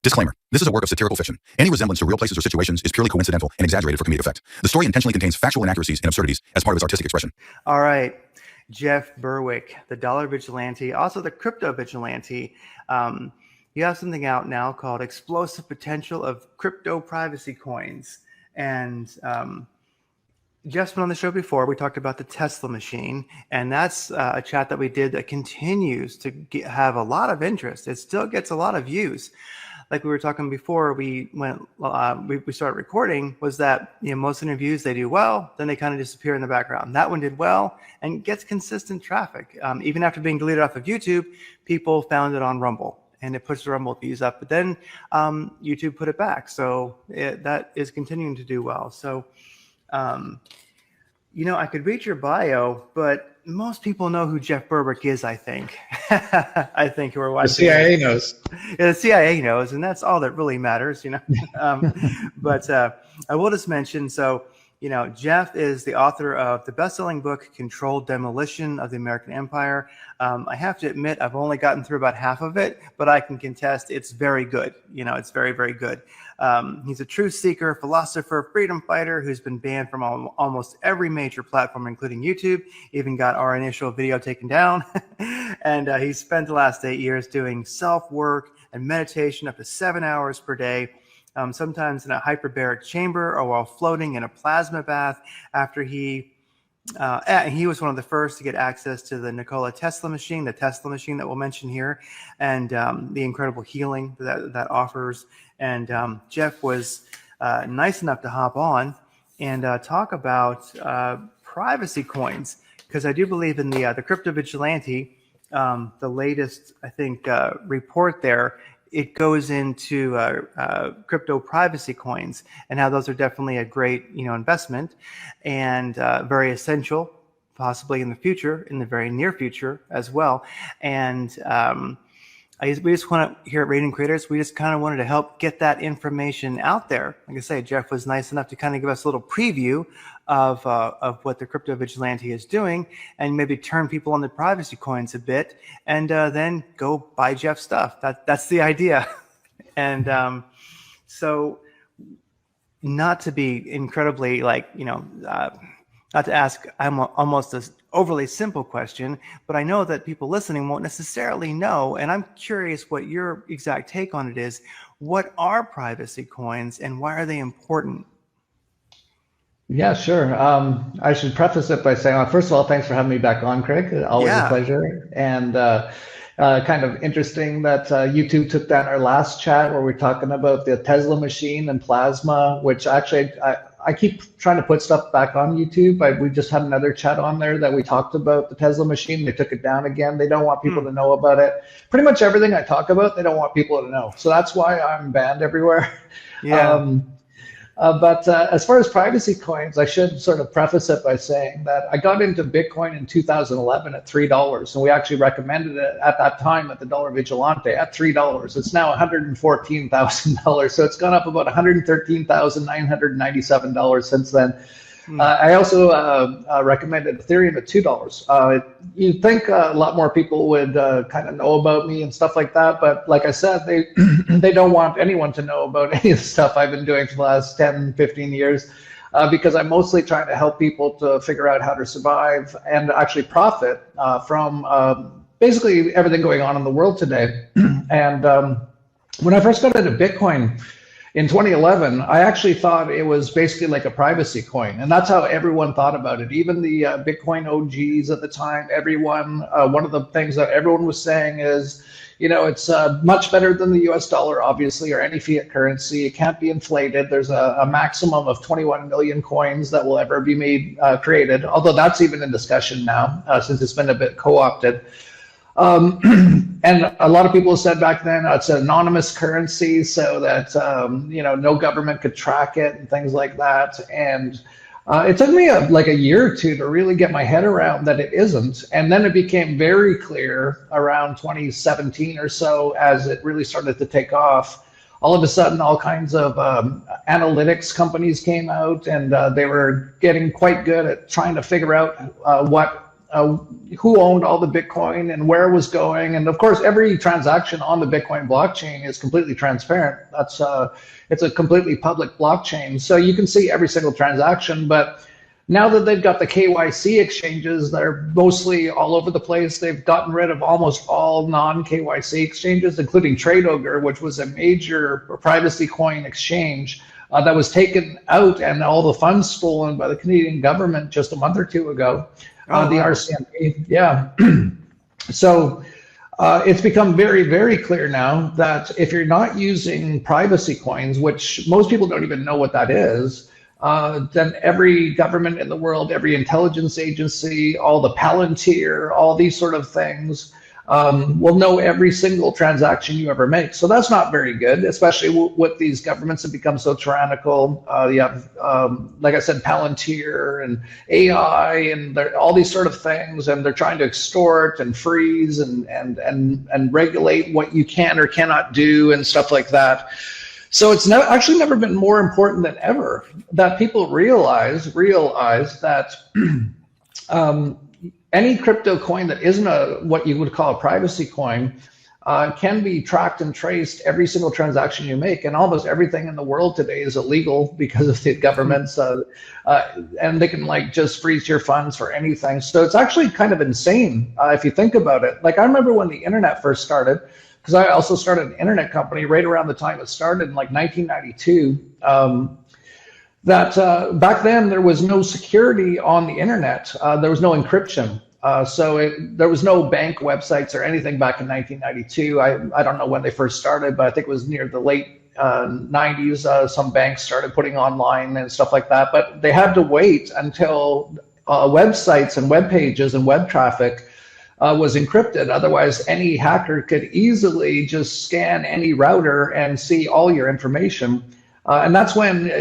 Disclaimer. This is a work of satirical fiction. Any resemblance to real places or situations is purely coincidental and exaggerated for comedic effect. The story intentionally contains factual inaccuracies and absurdities as part of its artistic expression. All right. Jeff Berwick, the dollar vigilante, also the crypto vigilante. You have something out now called Explosive Potential of Crypto Privacy Coins. And Jeff's been on the show before. We talked about the Tesla machine, and that's a chat that we did that continues to have a lot of interest. It still gets a lot of views. Like we were talking before, we started recording, was that most interviews, they do well, then they kind of disappear in the background. That one did well and gets consistent traffic. Even after being deleted off of YouTube, people found it on Rumble, and it pushed the Rumble views up. But then YouTube put it back, so that is continuing to do well. So, I could read your bio, but most people know who Jeff Berwick is, I think. I think who are watching. The CIA knows. Yeah, the CIA knows, and that's all that really matters, But I will just mention, Jeff is the author of the best-selling book, Controlled Demolition of the American Empire. I have to admit, I've only gotten through about half of it, but I can contest it's very good. It's very, very good. He's a truth seeker, philosopher, freedom fighter who's been banned from almost every major platform, including YouTube, even got our initial video taken down. And he spent the last 8 years doing self-work and meditation up to 7 hours per day. Sometimes in a hyperbaric chamber or while floating in a plasma bath after he was one of the first to get access to the Nikola Tesla machine, the Tesla machine that we'll mention here, and the incredible healing that offers. And Jeff was nice enough to hop on and talk about privacy coins, because I do believe in the Crypto Vigilante, the latest, I think, report there. It goes into crypto privacy coins and how those are definitely a great, investment and very essential, possibly in the future, in the very near future as well. And we just want to, here at Rating Creators, we just kind of wanted to help get that information out there. Like I say, Jeff was nice enough to kind of give us a little preview of what the Crypto Vigilante is doing, and maybe turn people on the privacy coins a bit, and then go buy Jeff's stuff. That's the idea. And so, not to be incredibly not to ask almost an overly simple question, but I know that people listening won't necessarily know, and I'm curious what your exact take on it is. What are privacy coins, and why are they important? Yeah, sure. I should preface it by saying, first of all, thanks for having me back on, Craig. Always a pleasure. And kind of interesting that YouTube took down our last chat where we're talking about the Tesla machine and plasma, which actually I keep trying to put stuff back on YouTube. We just had another chat on there that we talked about the Tesla machine. They took it down again. They don't want people to know about it. Pretty much everything I talk about, they don't want people to know. So that's why I'm banned everywhere. Yeah. But as far as privacy coins, I should sort of preface it by saying that I got into Bitcoin in 2011 at $3, and we actually recommended it at that time at the Dollar Vigilante at $3. It's now $114,000, so it's gone up about $113,997 since then. I also recommended Ethereum at $2. You'd think a lot more people would kind of know about me and stuff like that, but like I said, they don't want anyone to know about any of the stuff I've been doing for the last 10, 15 years, because I'm mostly trying to help people to figure out how to survive and actually profit from basically everything going on in the world today. And when I first got into Bitcoin, in 2011, I actually thought it was basically like a privacy coin, and that's how everyone thought about it. Even the Bitcoin OGs at the time, everyone, one of the things that everyone was saying is, it's much better than the US dollar, obviously, or any fiat currency. It can't be inflated. There's a maximum of 21 million coins that will ever be created, although that's even in discussion now, since it's been a bit co-opted. And a lot of people said back then it's an anonymous currency so that, no government could track it and things like that. And it took me like a year or two to really get my head around that it isn't. And then it became very clear around 2017 or so, as it really started to take off. All of a sudden, all kinds of analytics companies came out, and they were getting quite good at trying to figure out what who owned all the Bitcoin and where it was going. And of course, every transaction on the Bitcoin blockchain is completely transparent. It's a completely public blockchain. So you can see every single transaction. But now that they've got the KYC exchanges that are mostly all over the place, they've gotten rid of almost all non-KYC exchanges, including TradeOgre, which was a major privacy coin exchange that was taken out and all the funds stolen by the Canadian government just a month or two ago. The RCMP, yeah. So it's become very, very clear now that if you're not using privacy coins, which most people don't even know what that is, then every government in the world, every intelligence agency, all the Palantir, all these sort of things will know every single transaction you ever make. So that's not very good, especially with these governments that become so tyrannical. You have, like I said, Palantir and AI and all these sort of things, and they're trying to extort and freeze and regulate what you can or cannot do and stuff like that. So it's actually never been more important than ever that people realize that any crypto coin that isn't what you would call a privacy coin can be tracked and traced every single transaction you make. And almost everything in the world today is illegal because of the governments, and they can like just freeze your funds for anything. So it's actually kind of insane if you think about it. Like I remember when the internet first started, because I also started an internet company right around the time it started in like 1992, back then there was no security on the internet. There was no encryption. There was no bank websites or anything back in 1992. I don't know when they first started, but I think it was near the late 90s. Some banks started putting online and stuff like that, but they had to wait until websites and web pages and web traffic was encrypted. Otherwise, any hacker could easily just scan any router and see all your information. And that's when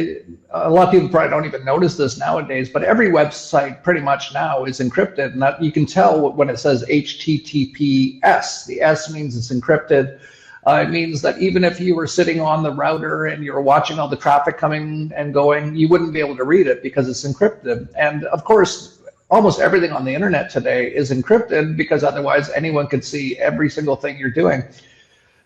a lot of people probably don't even notice this nowadays, but every website pretty much now is encrypted. And that you can tell when it says HTTPS. The S means it's encrypted. It means that even if you were sitting on the router and you were watching all the traffic coming and going, you wouldn't be able to read it because it's encrypted. And of course, almost everything on the internet today is encrypted because otherwise anyone could see every single thing you're doing.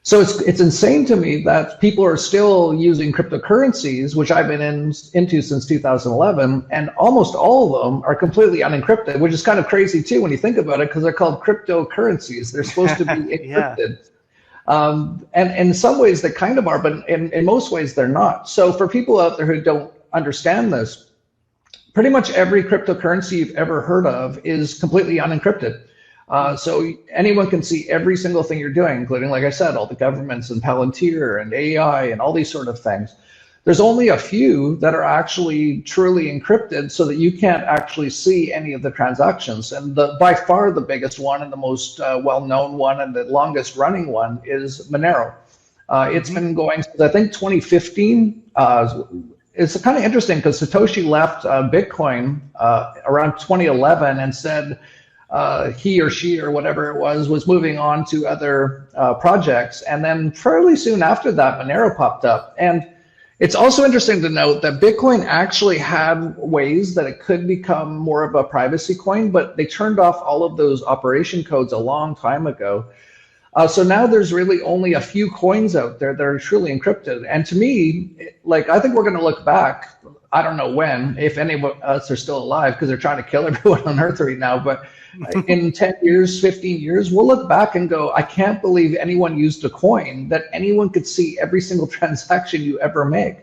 So it's insane to me that people are still using cryptocurrencies, which I've been into since 2011, and almost all of them are completely unencrypted, which is kind of crazy too when you think about it, because they're called cryptocurrencies. They're supposed to be encrypted. Yeah. And in some ways they kind of are, but in most ways they're not. So for people out there who don't understand this, pretty much every cryptocurrency you've ever heard of is completely unencrypted. So anyone can see every single thing you're doing, including, like I said, all the governments and Palantir and AI and all these sort of things. There's only a few that are actually truly encrypted so that you can't actually see any of the transactions. And by far the biggest one and the most well-known one and the longest running one is Monero. It's been going since I think 2015. It's kind of interesting because Satoshi left Bitcoin around 2011 and said he or she or whatever it was moving on to other projects. And then fairly soon after that, Monero popped up. And it's also interesting to note that Bitcoin actually had ways that it could become more of a privacy coin, but they turned off all of those operation codes a long time ago. So now there's really only a few coins out there that are truly encrypted. And to me, like, I think we're going to look back, I don't know when, if any of us are still alive, because they're trying to kill everyone on Earth right now. But in 10 years, 15 years, we'll look back and go, I can't believe anyone used a coin that anyone could see every single transaction you ever make.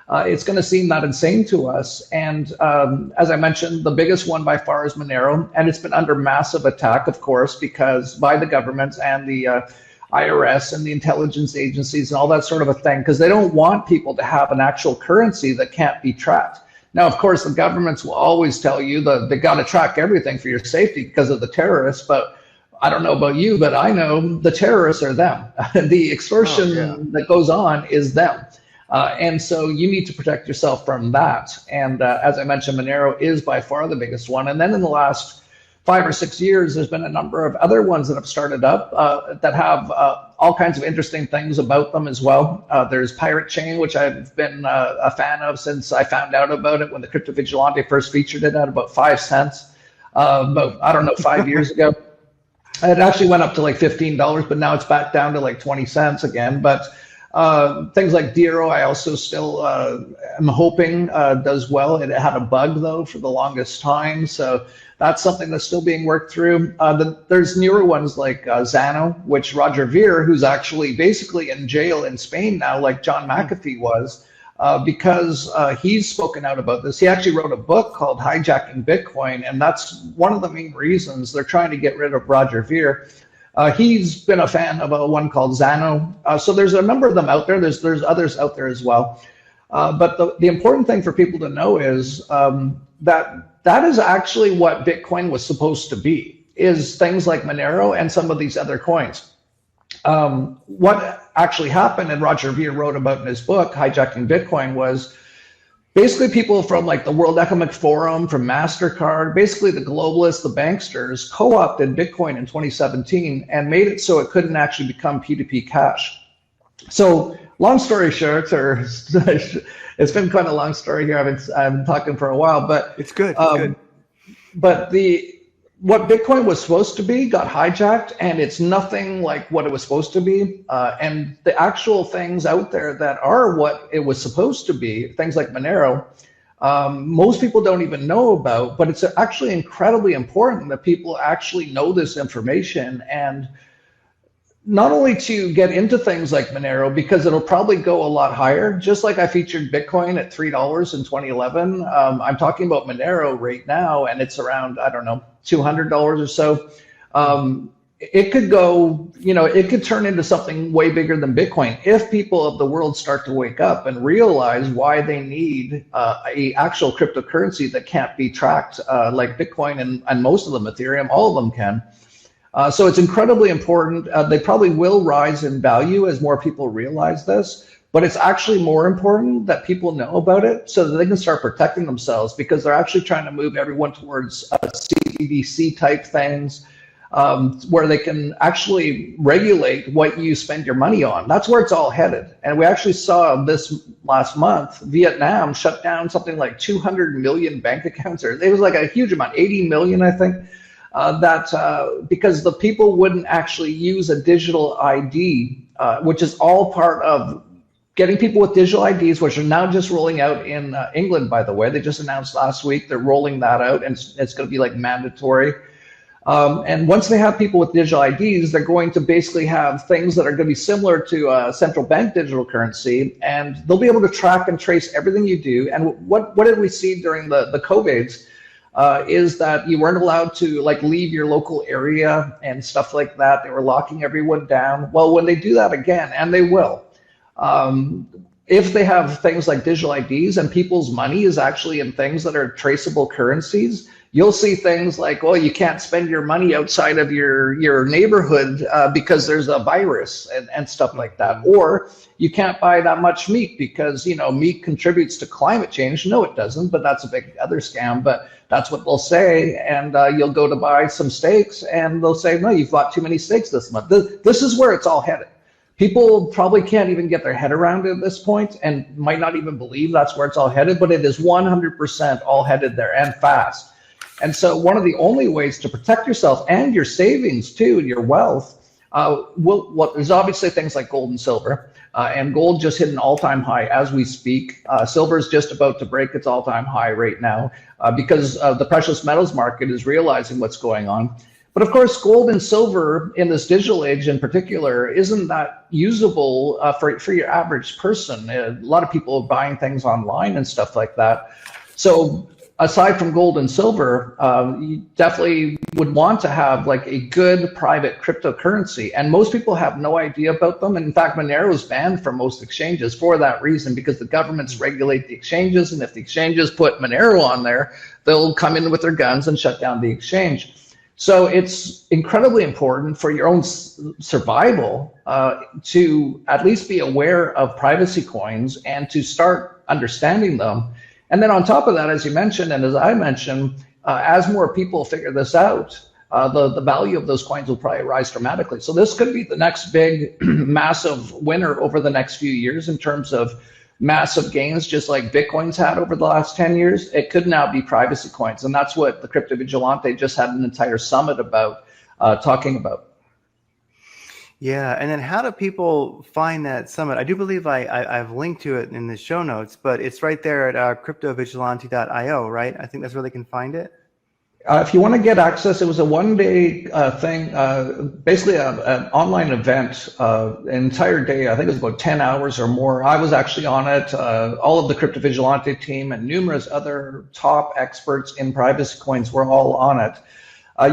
It's going to seem that insane to us. And as I mentioned, the biggest one by far is Monero, and it's been under massive attack, of course, because by the governments and the IRS and the intelligence agencies and all that sort of a thing, because they don't want people to have an actual currency that can't be tracked. Now, of course, the governments will always tell you that they got to track everything for your safety because of the terrorists, but I don't know about you, but I know the terrorists are them. The extortion that goes on is them. And so you need to protect yourself from that. And as I mentioned, Monero is by far the biggest one. And then in the last 5 or 6 years, there's been a number of other ones that have started up that have all kinds of interesting things about them as well. There's Pirate Chain, which I've been a fan of since I found out about it when the Crypto Vigilante first featured it at about 5 cents. about, I don't know, 5 years ago. It actually went up to like $15, but now it's back down to like 20 cents again. But things like Dero, I also still am hoping does well. It had a bug though for the longest time, so that's something that's still being worked through. There's newer ones like Zano, which Roger Ver, who's actually basically in jail in Spain now, like John McAfee was, because he's spoken out about this. He actually wrote a book called Hijacking Bitcoin, and that's one of the main reasons they're trying to get rid of Roger Ver. He's been a fan of one called Zano. So there's a number of them out there. There's others out there as well. But the important thing for people to know is that is actually what Bitcoin was supposed to be, is things like Monero and some of these other coins. What actually happened, and Roger Ver wrote about in his book, Hijacking Bitcoin, was basically people from like the World Economic Forum, from MasterCard, basically the globalists, the banksters, co-opted Bitcoin in 2017 and made it so it couldn't actually become P2P cash. So long story short, or it's been quite a long story here. I've been talking for a while, but it's good. It's good. But what Bitcoin was supposed to be got hijacked, and it's nothing like what it was supposed to be. And the actual things out there that are what it was supposed to be, things like Monero, most people don't even know about, but it's actually incredibly important that people actually know this information, and not only to get into things like Monero, because it'll probably go a lot higher, just like I featured Bitcoin at $3 in 2011. I'm talking about Monero right now, and it's around, I don't know, $200 or so. It could go, it could turn into something way bigger than Bitcoin if people of the world start to wake up and realize why they need a actual cryptocurrency that can't be tracked like Bitcoin and most of them, Ethereum, all of them can. So it's incredibly important. They probably will rise in value as more people realize this, but it's actually more important that people know about it so that they can start protecting themselves, because they're actually trying to move everyone towards CBDC type things, where they can actually regulate what you spend your money on. That's where it's all headed. And we actually saw this last month, Vietnam shut down something like 200 million bank accounts, or it was like a huge amount, 80 million, I think. Because the people wouldn't actually use a digital ID, which is all part of getting people with digital IDs, which are now just rolling out in England, by the way. They just announced last week they're rolling that out, and it's going to be like mandatory. And once they have people with digital IDs, they're going to basically have things that are going to be similar to central bank digital currency, and they'll be able to track and trace everything you do. And what did we see during the COVIDs? Is that you weren't allowed to like leave your local area and stuff like that. They were locking everyone down. Well, when they do that again, and they will, if they have things like digital IDs and people's money is actually in things that are traceable currencies, you'll see things like, well, you can't spend your money outside of your neighborhood because there's a virus and stuff like that. Or you can't buy that much meat because, meat contributes to climate change. No, it doesn't, but that's a big other scam. But that's what they'll say. And you'll go to buy some steaks and they'll say, no, you've bought too many steaks this month. This is where it's all headed. People probably can't even get their head around it at this point and might not even believe that's where it's all headed, but it is 100% all headed there, and fast. And so one of the only ways to protect yourself and your savings too, and your wealth, there's obviously things like gold and silver, and gold just hit an all-time high as we speak. Silver is just about to break its all-time high right now because the precious metals market is realizing what's going on. But of course, gold and silver in this digital age in particular isn't that usable for your average person. A lot of people are buying things online and stuff like that. So aside from gold and silver, you definitely would want to have like a good private cryptocurrency. And most people have no idea about them. And in fact, Monero is banned from most exchanges for that reason, because the governments regulate the exchanges. And if the exchanges put Monero on there, they'll come in with their guns and shut down the exchange. So it's incredibly important for your own survival to at least be aware of privacy coins and to start understanding them. And then on top of that, as you mentioned, and as I mentioned, as more people figure this out, the value of those coins will probably rise dramatically. So this could be the next big, massive winner over the next few years in terms of massive gains, just like Bitcoin's had over the last 10 years, it could now be privacy coins. And that's what the Crypto Vigilante just had an entire summit about, talking about. Yeah, and then how do people find that summit? I do believe I've linked to it in the show notes, but it's right there at cryptovigilante.io, right? I think that's where they can find it. If you want to get access, it was a one-day thing, basically an online event, an entire day. I think it was about 10 hours or more. I was actually on it. All of the Crypto Vigilante team and numerous other top experts in privacy coins were all on it.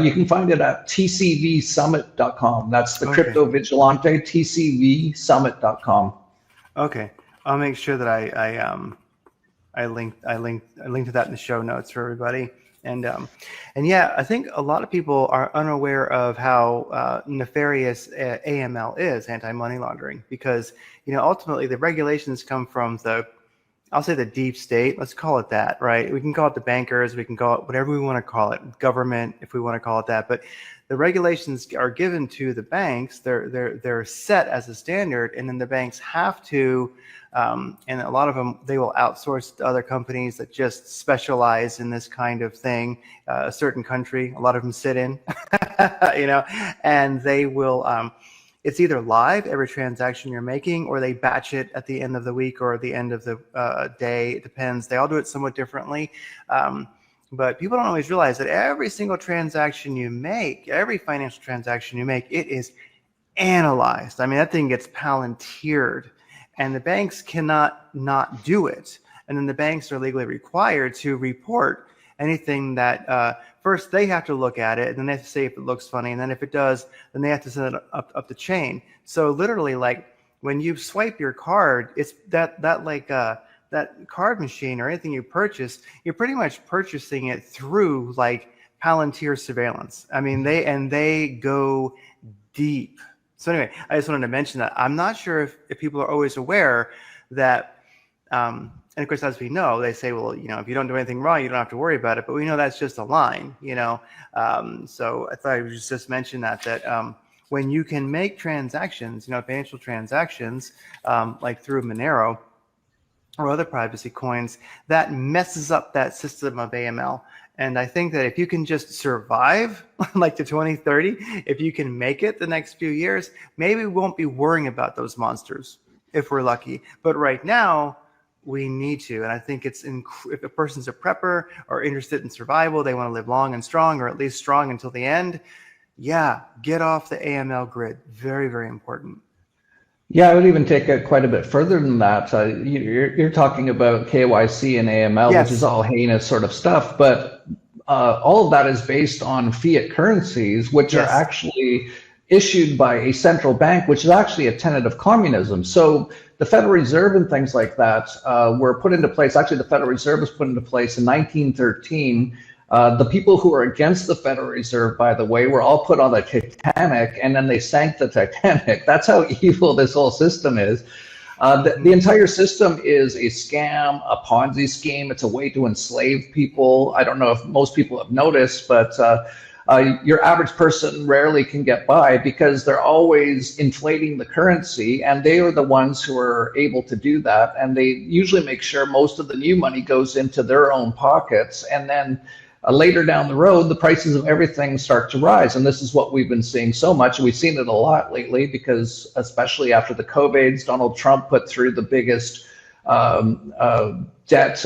You can find it at tcvsummit.com. That's the Crypto Vigilante, tcvsummit.com. Okay, I'll make sure that I link to that in the show notes for everybody. And yeah, I think a lot of people are unaware of how nefarious AML is, anti-money laundering, because ultimately the regulations come from I'll say the deep state. Let's call it that, right? We can call it the bankers. We can call it whatever we want to call it, government, if we want to call it that. But the regulations are given to the banks. They're set as a standard, and then the banks have to. And a lot of them, they will outsource to other companies that just specialize in this kind of thing. A certain country, a lot of them sit in, and they will. It's either live every transaction you're making, or they batch it at the end of the week or the end of the day. It depends. They all do it somewhat differently. But people don't always realize that every single transaction you make, every financial transaction you make, it is analyzed. I mean, that thing gets palantired. And the banks cannot not do it. And then the banks are legally required to report anything that first they have to look at it, and then they have to say if it looks funny. And then if it does, then they have to send it up the chain. So literally, like when you swipe your card, it's that card machine or anything you purchase, you're pretty much purchasing it through like Palantir surveillance. I mean, they go deep. So anyway, I just wanted to mention that. I'm not sure if people are always aware that, and of course, as we know, they say, well, if you don't do anything wrong, you don't have to worry about it. But we know that's just a line, So I thought I would just mention that when you can make transactions, financial transactions, like through Monero or other privacy coins, that messes up that system of AML. And I think that if you can just survive like to 2030, if you can make it the next few years, maybe we won't be worrying about those monsters if we're lucky. But right now, we need to. And I think if a person's a prepper or interested in survival, they want to live long and strong, or at least strong until the end. Yeah, get off the AML grid. Very, very important. Yeah, I would even take it quite a bit further than that. You're talking about KYC and AML, yes, which is all heinous sort of stuff, but all of that is based on fiat currencies, which yes, are actually issued by a central bank, which is actually a tenet of communism. So the Federal Reserve and things like that were put into place. Actually, the Federal Reserve was put into place in 1913. The people who were against the Federal Reserve, by the way, were all put on the Titanic, and then they sank the Titanic. That's how evil this whole system is. The entire system is a scam, a Ponzi scheme. It's a way to enslave people. I don't know if most people have noticed, but your average person rarely can get by because they're always inflating the currency, and they are the ones who are able to do that. And they usually make sure most of the new money goes into their own pockets, and then later down the road, the prices of everything start to rise. And this is what we've been seeing so much. We've seen it a lot lately because, especially after the COVIDs, Donald Trump put through the biggest debt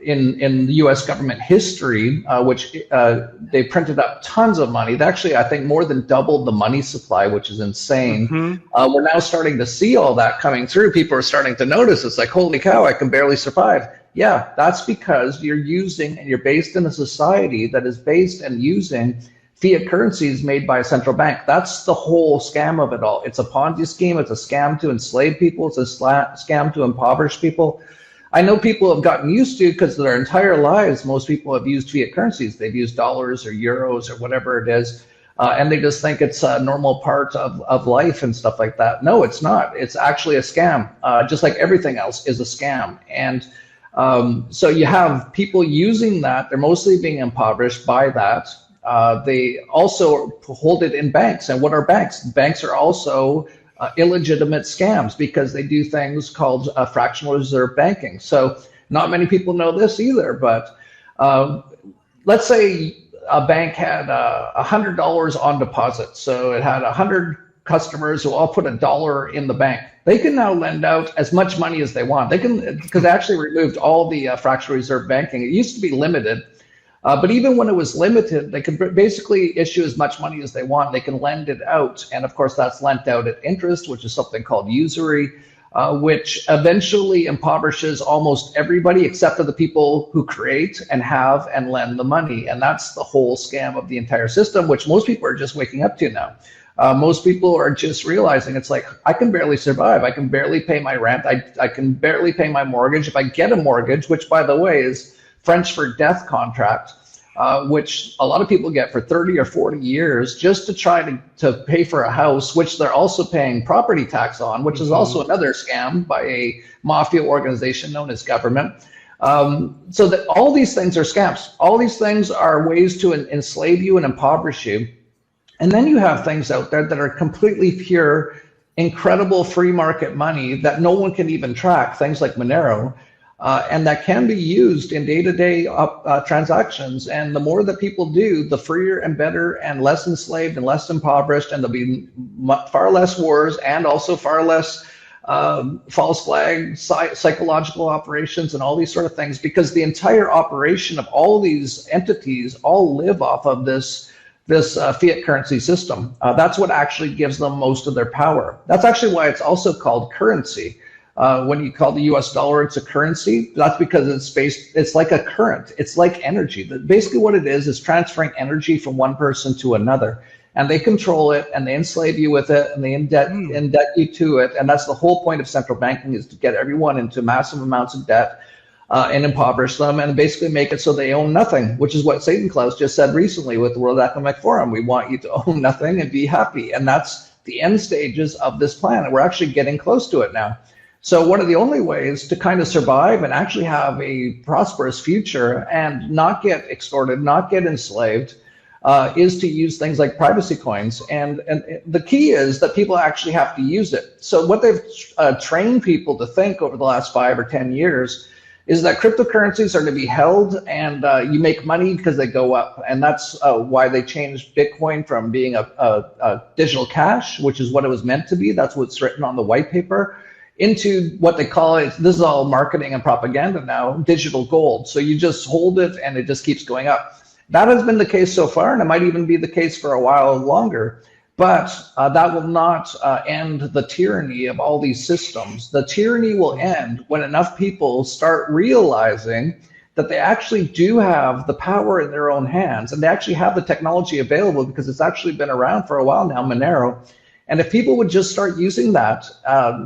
in the U.S. government history, which they printed up tons of money. They actually, I think, more than doubled the money supply, which is insane. Mm-hmm. We're now starting to see all that coming through. People are starting to notice. It's like, holy cow, I can barely survive. Yeah, that's because you're using, and you're based in a society that is based and using fiat currencies made by a central bank. That's the whole scam of it all. It's a Ponzi scheme. It's a scam to enslave people. It's a scam to impoverish people. I know people have gotten used to, because their entire lives, most people have used fiat currencies. They've used dollars or euros or whatever it is. And they just think it's a normal part of life and stuff like that. No, it's not. It's actually a scam, just like everything else is a scam. And so you have people using that. They're mostly being impoverished by that. They also hold it in banks. And what are banks? Banks are also illegitimate scams because they do things called fractional reserve banking. So not many people know this either, but let's say a bank had $100 on deposit. So it had 100 customers who all put $1 in the bank. They can now lend out as much money as they want. They can, because they actually removed all the fractional reserve banking. It used to be limited, but even when it was limited, they could basically issue as much money as they want. They can lend it out, and of course that's lent out at interest, which is something called usury, which eventually impoverishes almost everybody except for the people who create and have and lend the money. And that's the whole scam of the entire system, which most people are just waking up to now. Most people are just realizing it's like, I can barely survive. I can barely pay my rent. I can barely pay my mortgage. If I get a mortgage, which by the way is French for death contract, which a lot of people get for 30 or 40 years just to try to pay for a house, which they're also paying property tax on, which is also another scam by a mafia organization known as government. So that all these things are scams. All these things are ways to enslave you and impoverish you. And then you have things out there that are completely pure, incredible free market money that no one can even track, things like Monero, and that can be used in day-to-day transactions. And the more that people do, the freer and better and less enslaved and less impoverished, and there'll be far less wars and also far less false flag, psychological operations and all these sort of things, because the entire operation of all these entities all live off of this fiat currency system. That's what actually gives them most of their power. That's actually why it's also called currency. When you call the US dollar, it's a currency. That's because it's like a current. It's like energy. Basically what it is transferring energy from one person to another. And they control it, and they enslave you with it, and they indebt you to it. And that's the whole point of central banking, is to get everyone into massive amounts of debt and impoverish them, and basically make it so they own nothing, which is what Satan Klaus just said recently with the World Economic Forum. We want you to own nothing and be happy. And that's the end stages of this plan. And we're actually getting close to it now. So one of the only ways to kind of survive and actually have a prosperous future and not get extorted, not get enslaved, is to use things like privacy coins. And the key is that people actually have to use it. So what they've trained people to think over the last 5 or 10 years is that cryptocurrencies are to be held, and you make money because they go up. And that's why they changed Bitcoin from being a digital cash, which is what it was meant to be. That's what's written on the white paper, into what they call it, this is all marketing and propaganda now, digital gold. So you just hold it and it just keeps going up. That has been the case so far, and it might even be the case for a while longer. But that will not end the tyranny of all these systems. The tyranny will end when enough people start realizing that they actually do have the power in their own hands, and they actually have the technology available, because it's actually been around for a while now, Monero. And if people would just start using that,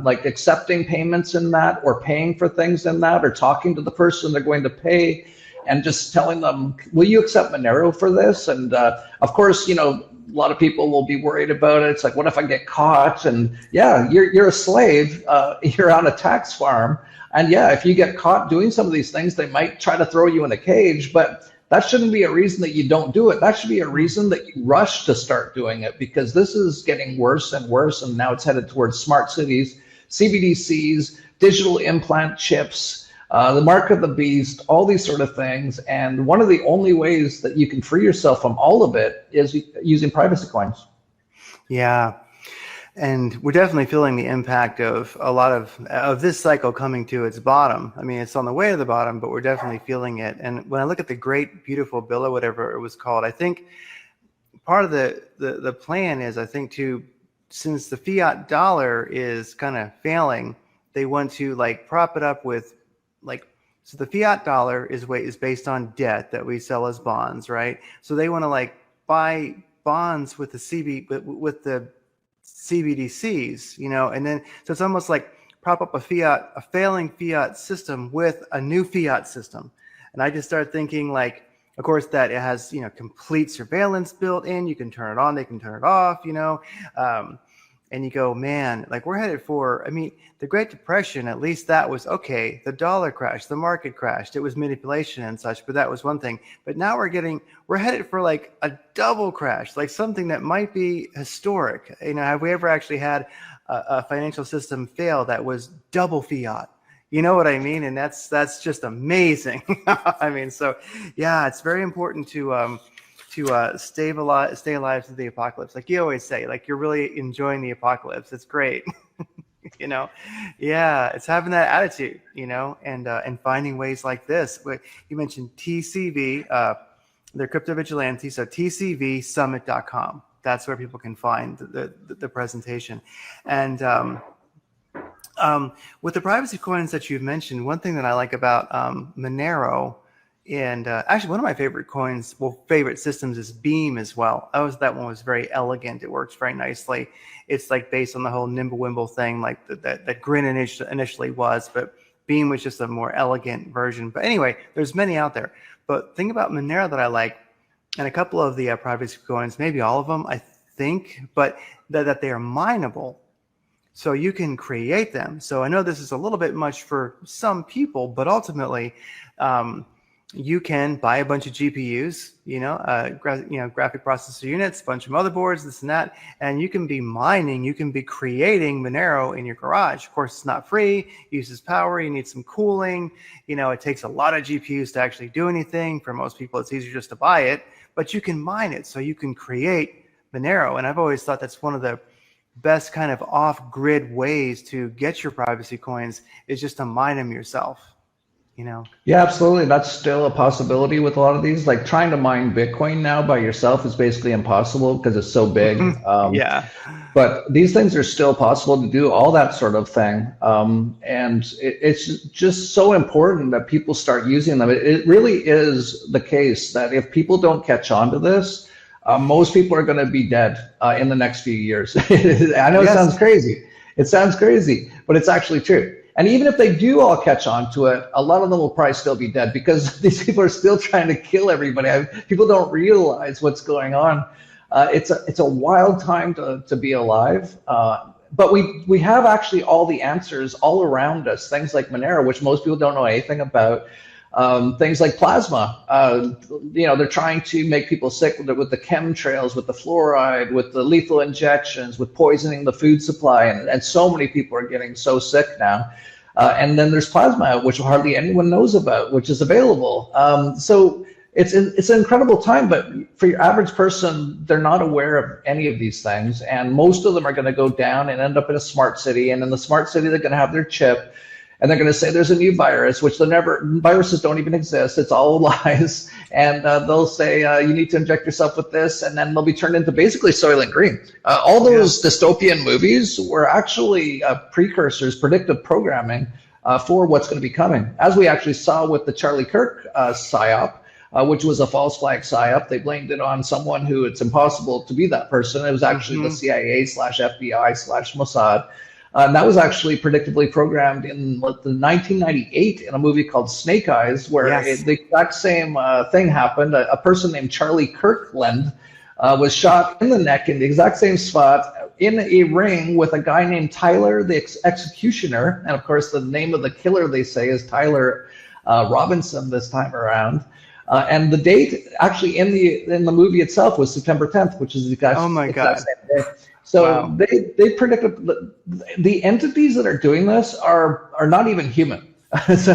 like accepting payments in that, or paying for things in that, or talking to the person they're going to pay, and just telling them, will you accept Monero for this? And of course, you know, a lot of people will be worried about it. It's like, what if I get caught? And yeah, you're a slave. You're on a tax farm. And yeah, if you get caught doing some of these things, they might try to throw you in a cage, but that shouldn't be a reason that you don't do it. That should be a reason that you rush to start doing it, because this is getting worse and worse. And now it's headed towards smart cities, CBDCs, digital implant chips, the mark of the beast, all these sort of things. And one of the only ways that you can free yourself from all of it is using privacy coins. Yeah. And we're definitely feeling the impact of a lot of this cycle coming to its bottom. I mean, it's on the way to the bottom, but we're definitely feeling it. And when I look at the Great Beautiful Bill, or whatever it was called, I think part of the plan is, I think, since the fiat dollar is kind of failing, they want to like prop it up with so the fiat dollar is based on debt that we sell as bonds, right? So they want to like buy bonds with the CBDCs, you know, and then so it's almost like prop up a failing fiat system with a new fiat system. And I just start thinking, like, of course, that it has, you know, complete surveillance built in. You can turn it on, they can turn it off, you know. And you go, man, like we're headed for, I mean, the Great Depression, at least that was okay. The dollar crashed, the market crashed. It was manipulation and such, but that was one thing. But now we're headed for like a double crash, like something that might be historic. You know, have we ever actually had a financial system fail that was double fiat. You know what I mean? And that's just amazing. I mean, so yeah, it's very important to stay alive through the apocalypse. Like you always say, like you're really enjoying the apocalypse. It's great. You know, yeah, it's having that attitude, you know, and finding ways like this. You mentioned TCV, they're crypto vigilante, so tcvsummit.com. That's where people can find the presentation. And with the privacy coins that you've mentioned, one thing that I like about Monero, and actually one of my favorite coins, favorite systems is Beam as well. That one was very elegant. It works very nicely. It's like based on the whole Nimblewimble thing, like that Grin initially was, but Beam was just a more elegant version. But anyway, there's many out there. But thing about Monero that I like, and a couple of the privacy coins, maybe all of them, I think, but that they are mineable. So you can create them. So I know this is a little bit much for some people, but ultimately, you can buy a bunch of GPUs, graphic processor units, a bunch of motherboards, this and that, and you can be mining, you can be creating Monero in your garage. Of course, it's not free, it uses power, you need some cooling, it takes a lot of GPUs to actually do anything. For most people, it's easier just to buy it, but you can mine it, so you can create Monero. And I've always thought that's one of the best kind of off-grid ways to get your privacy coins is just to mine them yourself. Yeah, absolutely. That's still a possibility with a lot of these. Like trying to mine Bitcoin now by yourself is basically impossible because it's so big. Yeah. But these things are still possible to do, all that sort of thing. And it's just so important that people start using them. It really is the case that if people don't catch on to this, most people are going to be dead in the next few years. I know. Yes. It sounds crazy. It sounds crazy, but it's actually true. And even if they do all catch on to it, a lot of them will probably still be dead because these people are still trying to kill everybody. People don't realize what's going on. It's a wild time to be alive. But we have actually all the answers all around us. Things like Monero, which most people don't know anything about. Things like plasma. They're trying to make people sick with the chemtrails, with the fluoride, with the lethal injections, with poisoning the food supply, and so many people are getting so sick now. And then there's plasma, which hardly anyone knows about, which is available. So it's an incredible time, but for your average person, they're not aware of any of these things, and most of them are going to go down and end up in a smart city. And in the smart city, they're going to have their chip. And they're going to say there's a new virus, which viruses don't even exist. It's all lies. And they'll say you need to inject yourself with this, and then they'll be turned into basically Soylent Green. All those dystopian movies were actually precursors, predictive programming for what's going to be coming. As we actually saw with the Charlie Kirk psyop, which was a false flag psyop. They blamed it on someone who it's impossible to be that person. It was actually the CIA/FBI/Mossad. And that was actually predictably programmed in the 1998 in a movie called Snake Eyes, where the exact same thing happened. A person named Charlie Kirkland was shot in the neck in the exact same spot in a ring with a guy named Tyler the Executioner. And of course, the name of the killer, they say, is Tyler Robinson this time around. And the date actually in the movie itself was September 10th, which is the exact same day. So wow. They predicted the entities that are doing this are not even human. So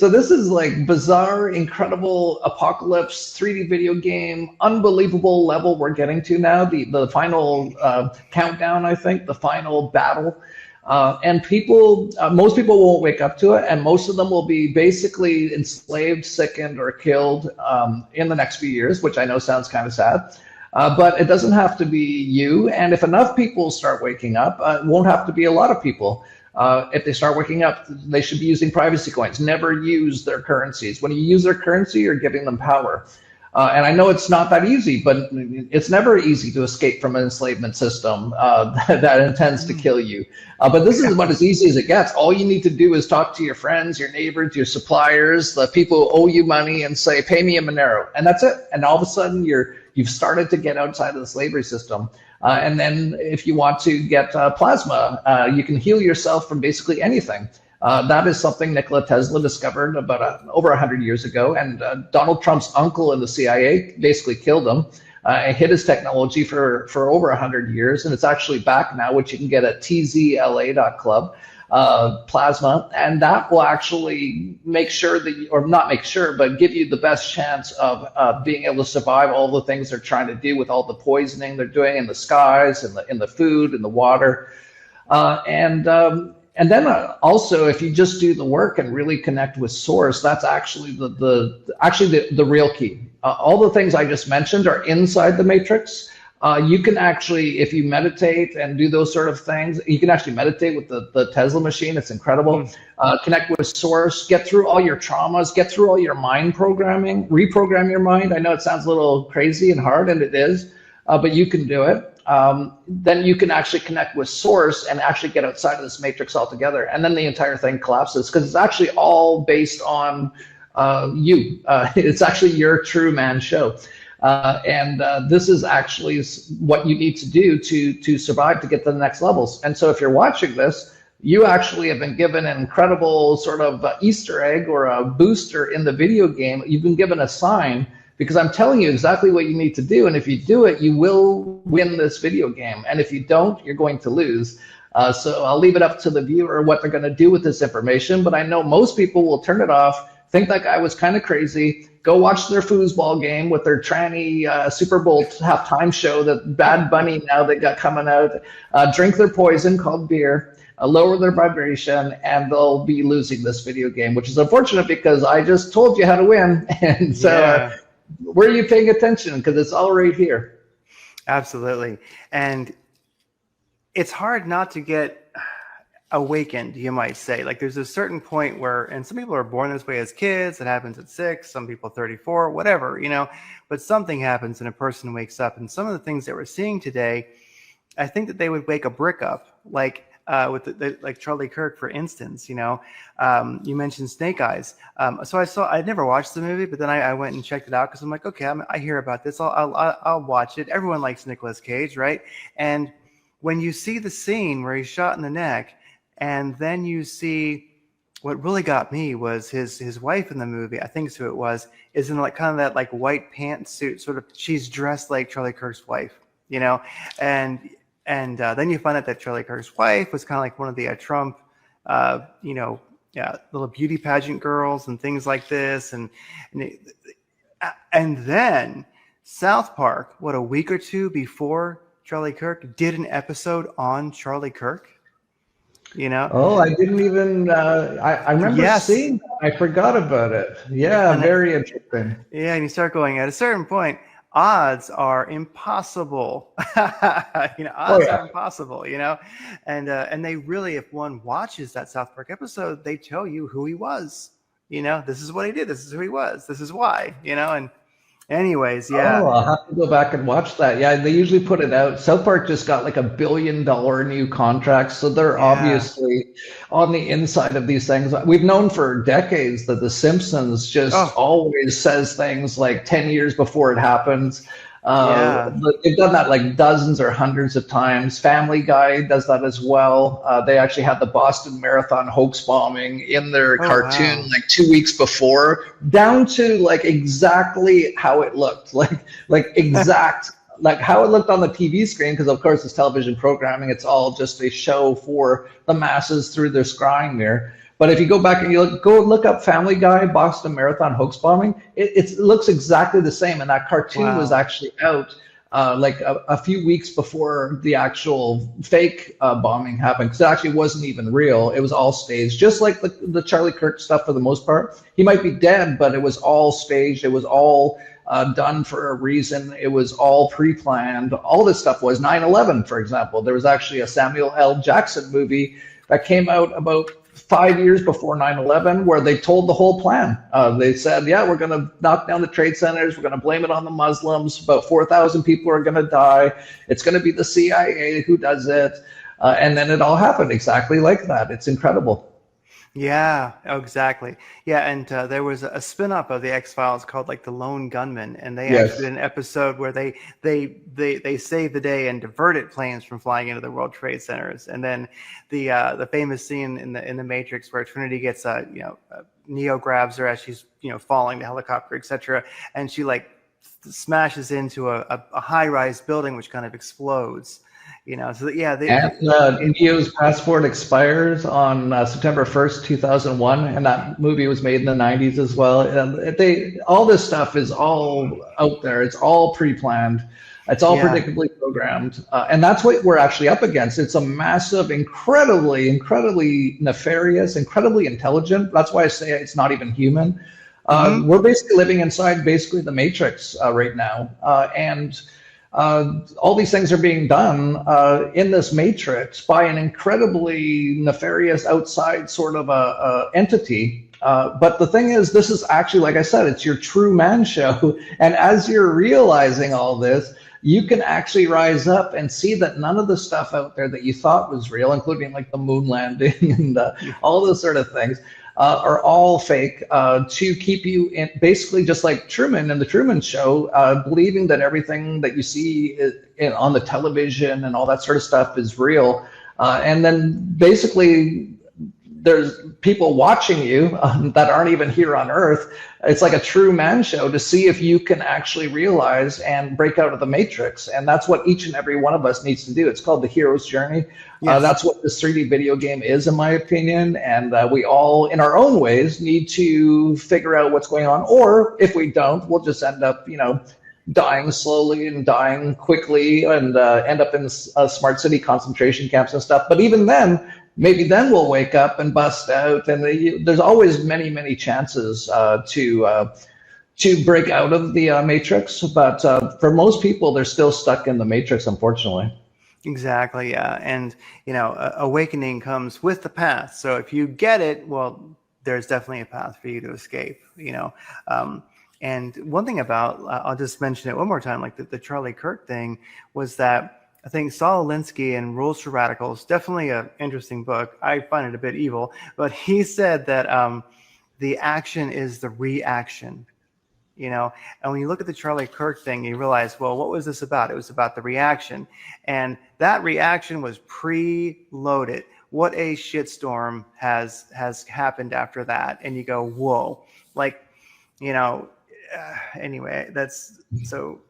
this is like bizarre, incredible apocalypse 3D video game, unbelievable level we're getting to now. The final countdown, I think, the final battle. And most people won't wake up to it, and most of them will be basically enslaved, sickened, or killed in the next few years, which I know sounds kind of sad. But it doesn't have to be you. And if enough people start waking up, it won't have to be a lot of people. If they start waking up, they should be using privacy coins. Never use their currencies. When you use their currency, you're giving them power. And I know it's not that easy, but it's never easy to escape from an enslavement system that intends to kill you. But this is about as easy as it gets. All you need to do is talk to your friends, your neighbors, your suppliers, the people who owe you money, and say, pay me in Monero. And that's it. And all of a sudden, you've started to get outside of the slavery system. And then if you want to get plasma, you can heal yourself from basically anything. That is something Nikola Tesla discovered about over 100 years ago, and Donald Trump's uncle in the CIA basically killed him It hid his technology for over 100 years, and it's actually back now, which you can get at tzla.club. Plasma, and that will actually make sure that or not make sure, but give you the best chance of being able to survive all the things they're trying to do with all the poisoning they're doing in the skies, in the food, in the water. And then also, if you just do the work and really connect with source, that's actually the real key. All the things I just mentioned are inside the matrix. You can actually, if you meditate and do those sort of things, you can actually meditate with the Tesla machine. It's incredible. Connect with source, get through all your traumas, get through all your mind programming, reprogram your mind. I know it sounds a little crazy and hard, and it is, but you can do it. Then you can actually connect with source and actually get outside of this matrix altogether. And then the entire thing collapses because it's actually all based on you. It's actually your true man show. And this is actually what you need to do to survive, to get to the next levels. And so if you're watching this, you actually have been given an incredible sort of Easter egg or a booster in the video game. You've been given a sign, because I'm telling you exactly what you need to do. And if you do it, you will win this video game. And if you don't, you're going to lose. So I'll leave it up to the viewer what they're going to do with this information. But I know most people will turn it off, think that guy was kind of crazy, go watch their foosball game with their tranny Super Bowl halftime show, that Bad Bunny now they got coming out, drink their poison called beer, lower their vibration, and they'll be losing this video game, which is unfortunate because I just told you how to win. And so where are you paying attention? Because it's all right here. Absolutely. And it's hard not to get awakened, you might say. Like there's a certain point where, and some people are born this way as kids, it happens at 6, some people 34, whatever, you know, but something happens and a person wakes up. And some of the things that we're seeing today, I think that they would wake a brick up, like with like Charlie Kirk, for instance. You know, you mentioned Snake Eyes. So I never watched the movie, but then I went and checked it out because I'm like, okay, I hear about this, I'll watch it. Everyone likes Nicolas Cage, right? And when you see the scene where he's shot in the neck, and then you see, what really got me was his wife in the movie, I think so it was, is in like kind of that like white pantsuit, sort of, she's dressed like Charlie Kirk's wife, you know, and then you find out that Charlie Kirk's wife was kind of like one of the Trump, you know, little beauty pageant girls and things like this, and then South Park, what, a week or two before Charlie Kirk, did an episode on Charlie Kirk. You know? Oh, I didn't even, I remember seeing that. I forgot about it. Yeah, very interesting. Yeah, and you start going, at a certain point, odds are impossible. You know, odds are impossible, you know? And they really, if one watches that South Park episode, they tell you who he was. You know, this is what he did, this is who he was, this is why, you know? And anyways, yeah. Oh, I'll have to go back and watch that. Yeah, they usually put it out. South Park just got like $1 billion new contracts, so they're obviously on the inside of these things. We've known for decades that the Simpsons just always says things like 10 years before it happens. They've done that like dozens or hundreds of times. Family Guy does that as well. They actually had the Boston Marathon hoax bombing in their cartoon like 2 weeks before, down to like exactly how it looked, like exact like how it looked on the TV screen, because of course it's television programming. It's all just a show for the masses through their scrying mirror. But if you go back and you go look up Family Guy, Boston Marathon hoax bombing, it looks exactly the same. And that cartoon was actually out like a few weeks before the actual fake bombing happened, because it actually wasn't even real. It was all staged, just like the Charlie Kirk stuff for the most part. He might be dead, but it was all staged. It was all done for a reason. It was all pre-planned. All this stuff was 9/11, for example. There was actually a Samuel L. Jackson movie that came out about 5 years before 9/11, where they told the whole plan. They said, yeah, we're going to knock down the trade centers. We're going to blame it on the Muslims. About 4,000 people are going to die. It's going to be the CIA who does it. And then it all happened exactly like that. It's incredible. Yeah, exactly. Yeah, and there was a spin-off of the X-Files called like The Lone Gunman, and they actually did an episode where they saved the day and diverted planes from flying into the World Trade Centers. And then the famous scene in the Matrix where Trinity gets Neo grabs her as she's falling, the helicopter, etc., and she like smashes into a high-rise building, which kind of explodes. So yeah, Neo's passport expires on September 1st, 2001, and that movie was made in the 90s as well. And all this stuff is all out there. It's all pre-planned. It's all predictably programmed, and that's what we're actually up against. It's a massive, incredibly nefarious, incredibly intelligent. That's why I say it's not even human. We're basically living inside the Matrix right now, and all these things are being done in this Matrix by an incredibly nefarious outside sort of a entity. But the thing is, this is actually, like I said, it's your true man show. And as you're realizing all this, you can actually rise up and see that none of the stuff out there that you thought was real, including like the moon landing and all those sort of things, are all fake to keep you in, basically just like Truman and the Truman Show, believing that everything that you see on the television and all that sort of stuff is real. And then basically there's people watching you that aren't even here on Earth. It's like a true man show to see if you can actually realize and break out of the Matrix. And that's what each and every one of us needs to do. It's called the hero's journey. Yes. That's what this 3D video game is, in my opinion. And we all, in our own ways, need to figure out what's going on. Or if we don't, we'll just end up, dying slowly and dying quickly and end up in smart city concentration camps and stuff. But even then, maybe then we'll wake up and bust out, and there's always many chances to break out of the Matrix. But for most people, they're still stuck in the Matrix, unfortunately. Exactly, yeah. And awakening comes with the path. So if you get it, well, there's definitely a path for you to escape. And one thing about, I'll just mention it one more time, like the Charlie Kirk thing, was that I think Saul Alinsky and Rules for Radicals, definitely an interesting book. I find it a bit evil, but he said that the action is the reaction, And when you look at the Charlie Kirk thing, you realize, well, what was this about? It was about the reaction. And that reaction was pre-loaded. What a shitstorm has happened after that. And you go, whoa, anyway, that's so...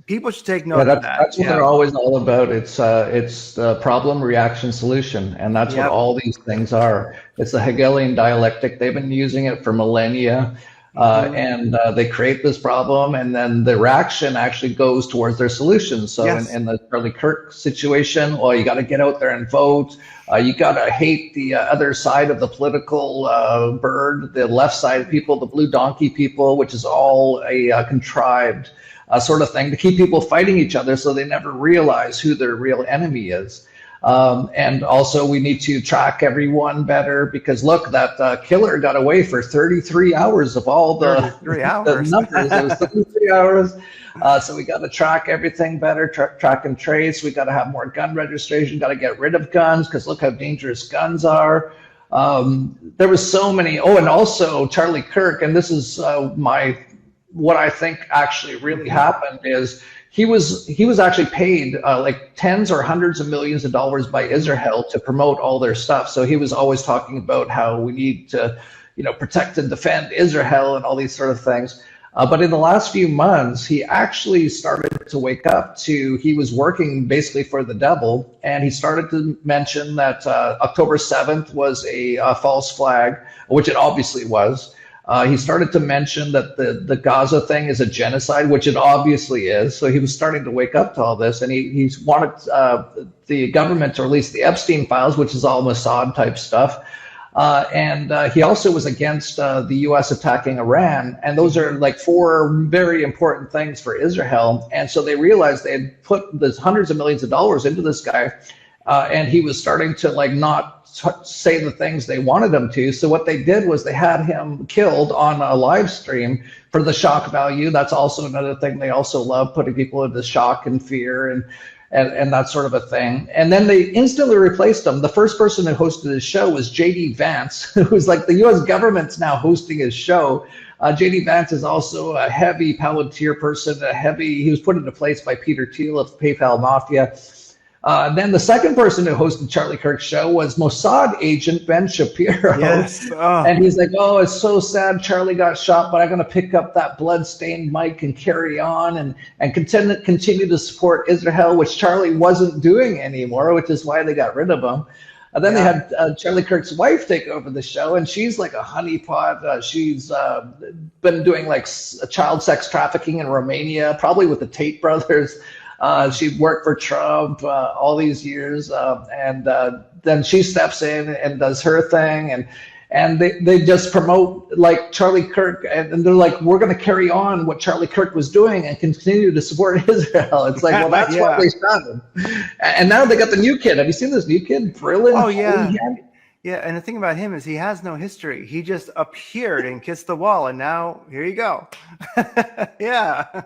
People should take note of that. That's what they're always all about. It's the problem, reaction, solution, and that's what all these things are. It's the Hegelian dialectic. They've been using it for millennia, and they create this problem, and then the reaction actually goes towards their solution. So in the Charlie Kirk situation, well, you got to get out there and vote. You got to hate the other side of the political bird, the left side people, the blue donkey people, which is all a contrived sort of thing to keep people fighting each other so they never realize who their real enemy is. And also we need to track everyone better because look, that killer got away for 33 hours of all the numbers. It was 33 hours. So we got to track everything better, track and trace. We got to have more gun registration, got to get rid of guns because look how dangerous guns are. There was so many. Oh, and also Charlie Kirk, and this is what I think actually really happened is he was actually paid like tens or hundreds of millions of dollars by Israel to promote all their stuff. So he was always talking about how we need to, protect and defend Israel and all these sort of things. But in the last few months, he actually started to wake up to, he was working basically for the devil. And he started to mention that October 7th was a false flag, which it obviously was. He started to mention that the Gaza thing is a genocide, which it obviously is. So he was starting to wake up to all this, and he wanted the government to release the Epstein files, which is all Mossad type stuff. And he also was against the U.S. attacking Iran. And those are like four very important things for Israel. And so they realized they had put this hundreds of millions of dollars into this guy. And he was starting to not say the things they wanted him to. So what they did was they had him killed on a live stream for the shock value. That's also another thing. They also love putting people into shock and fear and that sort of a thing. And then they instantly replaced him. The first person who hosted his show was J.D. Vance, who's like the U.S. government's now hosting his show. J.D. Vance is also a heavy Palantir person, he was put into place by Peter Thiel of PayPal Mafia. Then the second person who hosted Charlie Kirk's show was Mossad agent Ben Shapiro. Yes. Oh. And he's like, oh, it's so sad Charlie got shot, but I'm going to pick up that blood-stained mic and carry on and continue to support Israel, which Charlie wasn't doing anymore, which is why they got rid of him. And then they had Charlie Kirk's wife take over the show, and she's like a honeypot. She's been doing like child sex trafficking in Romania, probably with the Tate brothers. She worked for Trump all these years, and then she steps in and does her thing, and they just promote like Charlie Kirk, and they're like, we're going to carry on what Charlie Kirk was doing and continue to support Israel. It's like, well, that's what they started. And now they got the new kid. Have you seen this new kid? Brilliant. Oh, yeah. Yeah, and the thing about him is he has no history. He just appeared and kissed the wall, and now here you go. Yeah.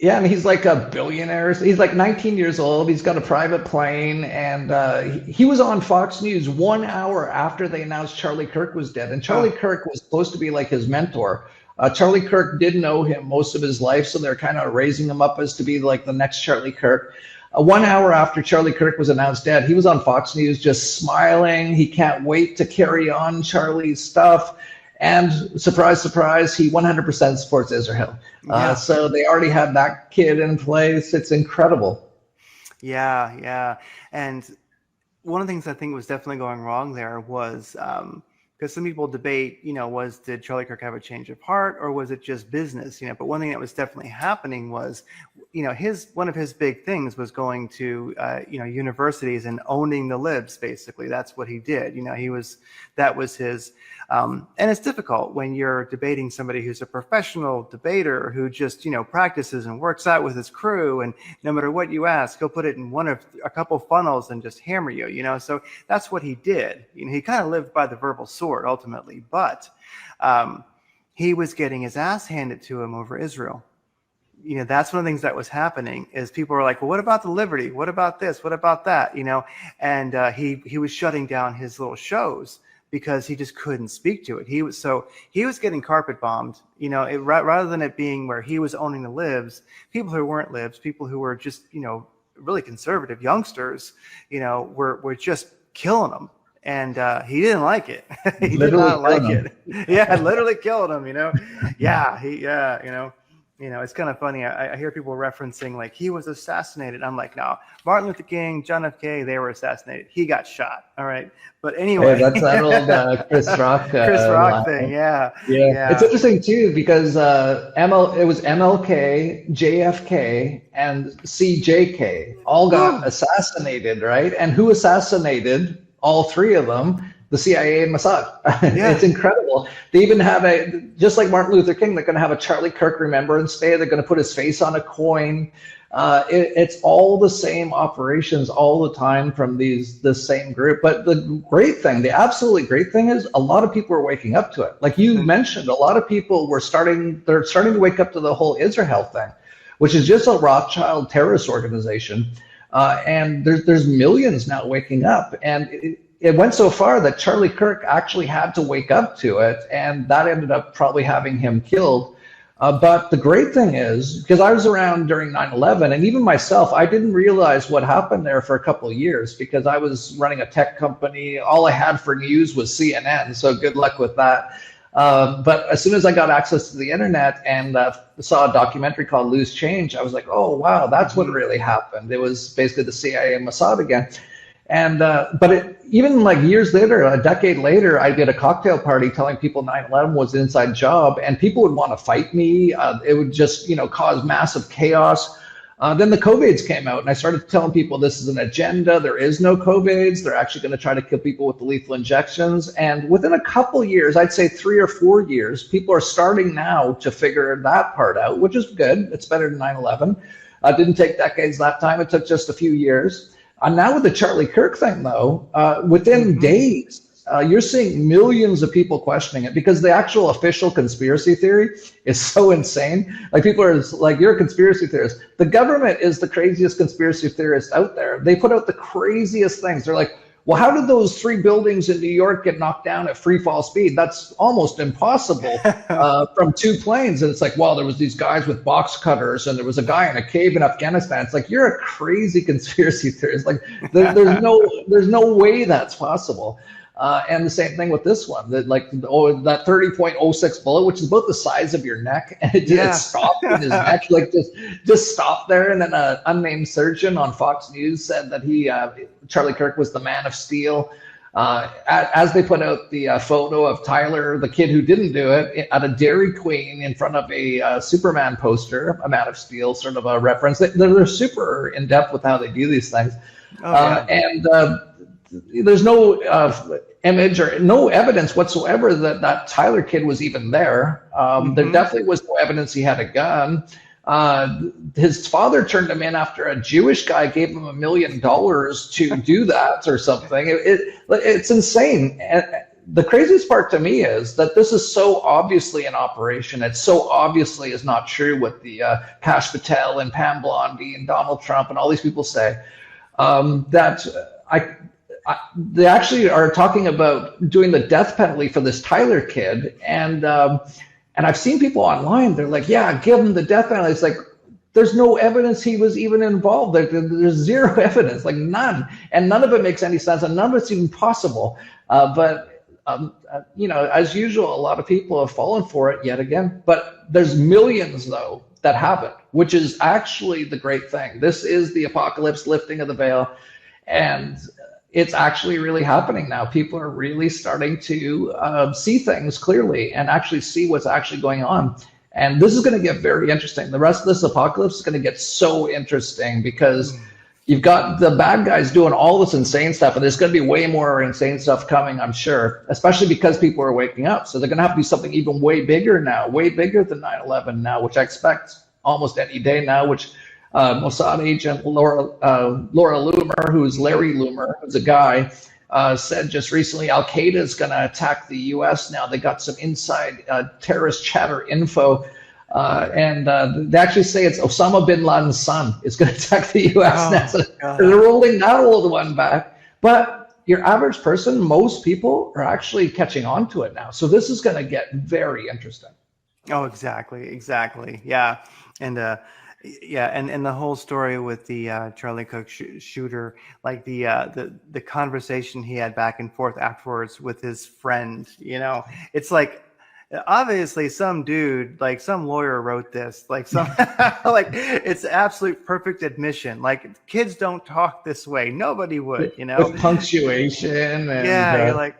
Yeah, and he's like a billionaire. He's like 19 years old. He's got a private plane, and he was on Fox News 1 hour after they announced Charlie Kirk was dead. And Charlie Kirk was supposed to be like his mentor. Charlie Kirk did know him most of his life, so they're kind of raising him up as to be like the next Charlie Kirk. 1 hour after Charlie Kirk was announced dead, he was on Fox News just smiling. He can't wait to carry on Charlie's stuff. And surprise, surprise, he 100% supports Israel. So they already had that kid in place. It's incredible. Yeah. And one of the things I think was definitely going wrong there was because some people debate, did Charlie Kirk have a change of heart or was it just business? But one thing that was definitely happening was, one of his big things was going to, universities and owning the libs. Basically, that's what he did. That was his. And it's difficult when you're debating somebody who's a professional debater who just, practices and works out with his crew. And no matter what you ask, he'll put it in one of a couple funnels and just hammer you, So that's what he did. He kind of lived by the verbal sword ultimately, but he was getting his ass handed to him over Israel. That's one of the things that was happening is people were like, well, what about the liberty? What about this? What about that? And he was shutting down his little shows because he just couldn't speak to it. He was getting carpet bombed, rather than it being where he was owning the libs, people who weren't libs, people who were just, really conservative youngsters, were just killing him. And he didn't like it. He did not like it. Yeah, literally killing him, it's kind of funny. I hear people referencing like he was assassinated. I'm like, no, Martin Luther King, John F. K, they were assassinated. He got shot. All right. But anyway. Hey, that's that old Chris Rock. Chris Rock thing. Yeah. It's interesting too, because it was MLK, JFK, and CJK all got assassinated, right? And who assassinated all three of them? The CIA and Mossad. Yeah. It's incredible. They even have just like Martin Luther King, they're going to have a Charlie Kirk Remembrance Day. They're going to put his face on a coin. It's all the same operations all the time from the same group. But the absolutely great thing is a lot of people are waking up to it. Like you mentioned, a lot of people they're starting to wake up to the whole Israel thing, which is just a Rothschild terrorist organization. And there's millions now waking up. And it went so far that Charlie Kirk actually had to wake up to it, and that ended up probably having him killed. But the great thing is, because I was around during 9/11, and even myself, I didn't realize what happened there for a couple of years because I was running a tech company. All I had for news was CNN, so good luck with that. But as soon as I got access to the internet and saw a documentary called Loose Change, I was like, oh, wow, that's what really happened. It was basically the CIA and Mossad again. And even like years later, a decade later, I did a cocktail party telling people 9/11 was an inside job, and people would want to fight me. It would just cause massive chaos. Then the COVIDs came out, and I started telling people this is an agenda. There is no COVIDs. They're actually going to try to kill people with the lethal injections. And within a couple years, I'd say 3 or 4 years, people are starting now to figure that part out, which is good. It's better than 9/11. It didn't take decades that time. It took just a few years. Now with the Charlie Kirk thing, though, within days, you're seeing millions of people questioning it because the actual official conspiracy theory is so insane. Like people are like, you're a conspiracy theorist. The government is the craziest conspiracy theorist out there. They put out the craziest things. They're like, well, how did those 3 buildings in New York get knocked down at free fall speed? That's almost impossible from 2 planes. And it's like, well, there was these guys with box cutters, and there was a guy in a cave in Afghanistan. It's like, you're a crazy conspiracy theorist. Like, there's no way that's possible. And the same thing with this one, that 30.06 bullet, which is about the size of your neck, and it stopped in his neck, like just stopped there. And then an unnamed surgeon on Fox News said that Charlie Kirk was the Man of Steel. As they put out the photo of Tyler, the kid who didn't do it, at a Dairy Queen in front of a Superman poster, a Man of Steel sort of a reference. They're super in depth with how they do these things. And there's no image or no evidence whatsoever that Tyler kid was even there. There definitely was no evidence he had a gun. His father turned him in after a Jewish guy gave him $1 million to do that or something. It's insane. And the craziest part to me is that this is so obviously an operation. It so obviously is not true what the Kash Patel and Pam Bondi and Donald Trump and all these people say. They actually are talking about doing the death penalty for this Tyler kid, and I've seen people online. They're like, "Yeah, give him the death penalty." It's like there's no evidence he was even involved. There's zero evidence, like none, and none of it makes any sense, and none of it's even possible. But as usual, a lot of people have fallen for it yet again. But there's millions though that haven't, which is actually the great thing. This is the apocalypse, lifting of the veil, and it's actually really happening now. People are really starting to see things clearly and actually see what's actually going on. And this is going to get very interesting. The rest of this apocalypse is going to get so interesting because you've got the bad guys doing all this insane stuff, and there's going to be way more insane stuff coming, I'm sure, especially because people are waking up. So they're going to have to do something even way bigger now, way bigger than 9/11 now, which I expect almost any day now, which Mossad agent Laura Loomer, who's Larry Loomer, who's a guy, said just recently Al-Qaeda is going to attack the U.S. now. They got some inside terrorist chatter info, and they actually say it's Osama bin Laden's son is going to attack the U.S. now. So they're rolling that old one back. But your average person, most people are actually catching on to it now. So this is going to get very interesting. Oh, exactly. Yeah. And and the whole story with the Charlie Cook shooter, like the conversation he had back and forth afterwards with his friend, it's like obviously some dude, like some lawyer wrote this, like some like it's absolute perfect admission. Like kids don't talk this way. Nobody would, with punctuation and you're like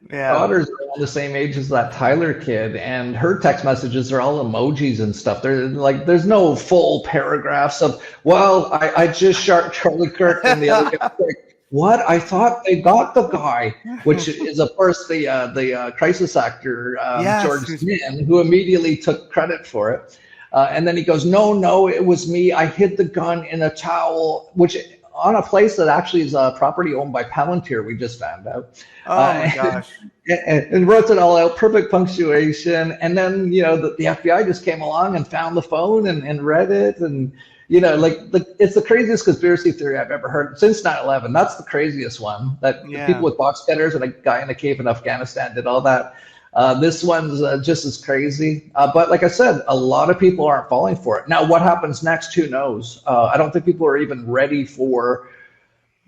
daughters are all the same age as that Tyler kid, and her text messages are all emojis and stuff. They're like, there's no full paragraphs of, well, I just shot Charlie Kirk, and the other guy like, what? I thought they got the guy, which is of course the crisis actor George Zinn, who immediately took credit for it, and then he goes, no, it was me. I hid the gun in a towel, which on a place that actually is a property owned by Palantir, we just found out. Oh my gosh. And wrote it all out, perfect punctuation. And then, the FBI just came along and found the phone and read it. And, it's the craziest conspiracy theory I've ever heard since 9/11. That's the craziest one, that people with box cutters and a guy in a cave in Afghanistan did all that. This one's just as crazy. But like I said, a lot of people aren't falling for it. Now, what happens next? Who knows? I don't think people are even ready for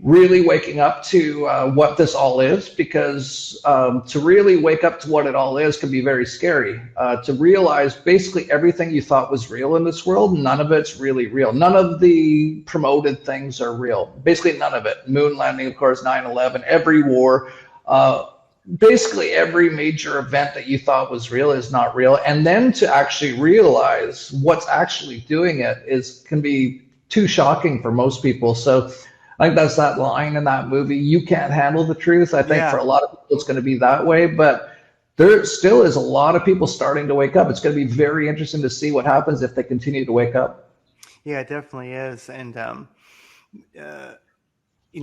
really waking up to what this all is, because to really wake up to what it all is can be very scary. To realize basically everything you thought was real in this world, none of it's really real. None of the promoted things are real. Basically none of it. Moon landing, of course, 9/11, every war, basically every major event that you thought was real is not real. And then to actually realize what's actually doing it can be too shocking for most people. So I think that's that line in that movie, you can't handle the truth. I think for a lot of people it's going to be that way, but there still is a lot of people starting to wake up. It's going to be very interesting to see what happens if they continue to wake up. Yeah, it definitely is. And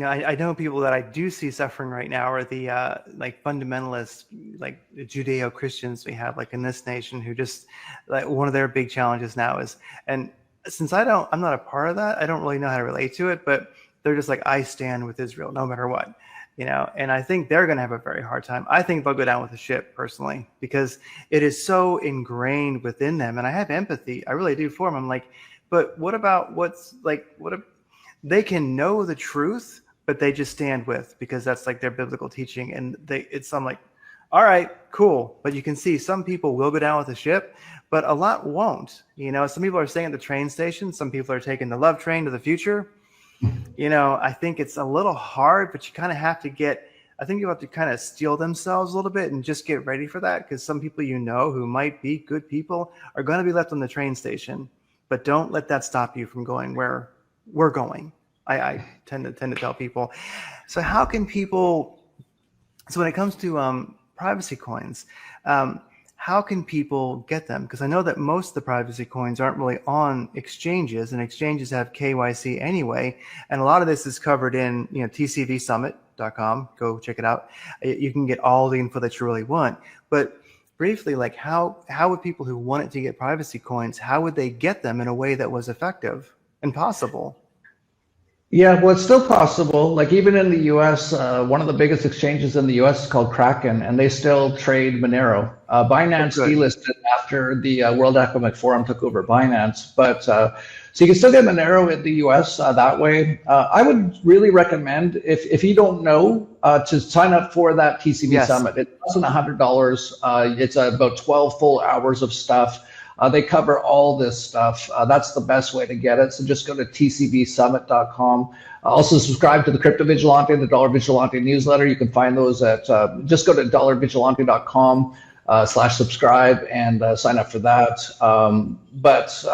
I know people that I do see suffering right now are the like fundamentalists, like the Judeo-Christians we have like in this nation, who just like one of their big challenges now is, and since I'm not a part of that, I don't really know how to relate to it, but they're just like, I stand with Israel no matter what, and I think they're going to have a very hard time. I think they'll go down with the ship personally, because it is so ingrained within them. And I have empathy. I really do for them. I'm like, but what about what if they can know the truth, but they just stand with, because that's like their biblical teaching. And I'm like, all right, cool. But you can see some people will go down with the ship, but a lot won't. Some people are staying at the train station. Some people are taking the love train to the future. I think it's a little hard, but you kind of have to I think you have to kind of steel themselves a little bit and just get ready for that, because some people who might be good people are going to be left on the train station. But don't let that stop you from going where we're going. I tend to tell people. So how can people? So when it comes to privacy coins, how can people get them? Because I know that most of the privacy coins aren't really on exchanges, and exchanges have KYC anyway. And a lot of this is covered in tcvsummit.com. Go check it out. You can get all the info that you really want. But briefly, like how would people who wanted to get privacy coins, how would they get them in a way that was effective and possible? Yeah, well, it's still possible. Like even in the US, one of the biggest exchanges in the US is called Kraken, and they still trade Monero. Binance delisted after the World Economic Forum took over Binance. But so you can still get Monero in the US that way. I would really recommend, if you don't know, to sign up for that TCV Summit. It's less than $100. It's about 12 full hours of stuff. They cover all this stuff. That's the best way to get it. So just go to tcvsummit.com. Also subscribe to the Crypto Vigilante and the Dollar Vigilante newsletter. You can find those at, just go to dollarvigilante.com/subscribe and sign up for that. But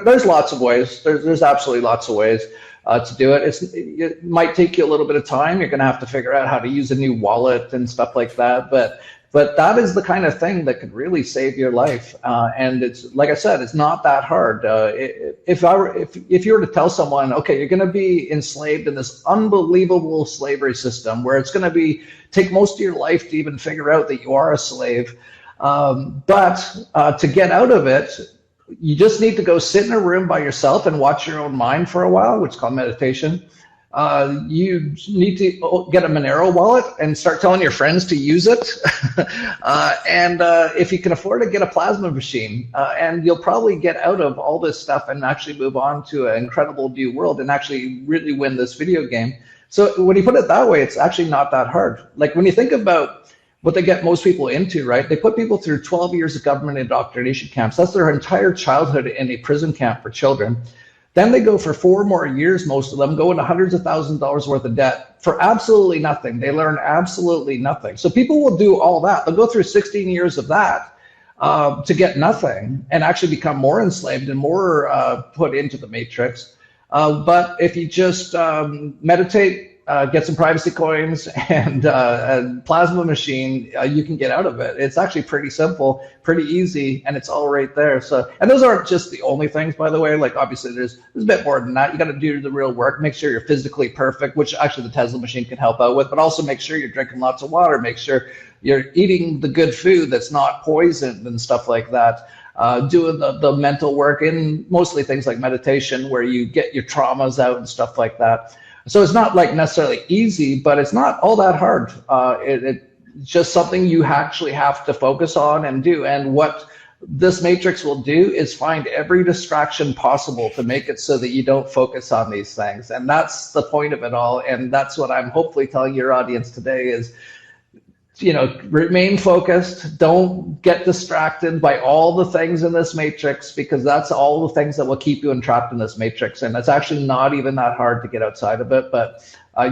there's lots of ways. There's absolutely lots of ways to do it. It might take you a little bit of time. You're going to have to figure out how to use a new wallet and stuff like that. But that is the kind of thing that could really save your life. And it's, like I said, it's not that hard. If you were to tell someone, okay, you're going to be enslaved in this unbelievable slavery system where it's going to take most of your life to even figure out that you are a slave. But to get out of it, you just need to go sit in a room by yourself and watch your own mind for a while, which is called meditation. You need to get a Monero wallet and start telling your friends to use it. And if you can afford to get a plasma machine, and you'll probably get out of all this stuff and actually move on to an incredible new world and actually really win this video game. So when you put it that way, it's actually not that hard. Like when you think about what they get most people into, right? They put people through 12 years of government indoctrination camps. That's their entire childhood in a prison camp for children. Then they go for 4 more years, most of them, go into hundreds of thousands of dollars worth of debt for absolutely nothing. They learn absolutely nothing. So people will do all that. They'll go through 16 years of that to get nothing and actually become more enslaved and more put into the matrix. But if you just meditate, get some privacy coins and a plasma machine, you can get out of it. It's actually pretty simple, pretty easy, and it's all right there. So, and those aren't just the only things, by the way. Like obviously there's a bit more than that. You got to do the real work, make sure you're physically perfect, which actually the Tesla machine can help out with, but also make sure you're drinking lots of water, make sure you're eating the good food that's not poisoned and stuff like that. Doing the mental work in mostly things like meditation where you get your traumas out and stuff like that. So it's not like necessarily easy, but it's not all that hard. It's just something you actually have to focus on and do. And what this matrix will do is find every distraction possible to make it so that you don't focus on these things. And that's the point of it all. And that's what I'm hopefully telling your audience today is, remain focused. Don't get distracted by all the things in this matrix, because that's all the things that will keep you entrapped in this matrix. And it's actually not even that hard to get outside of it, but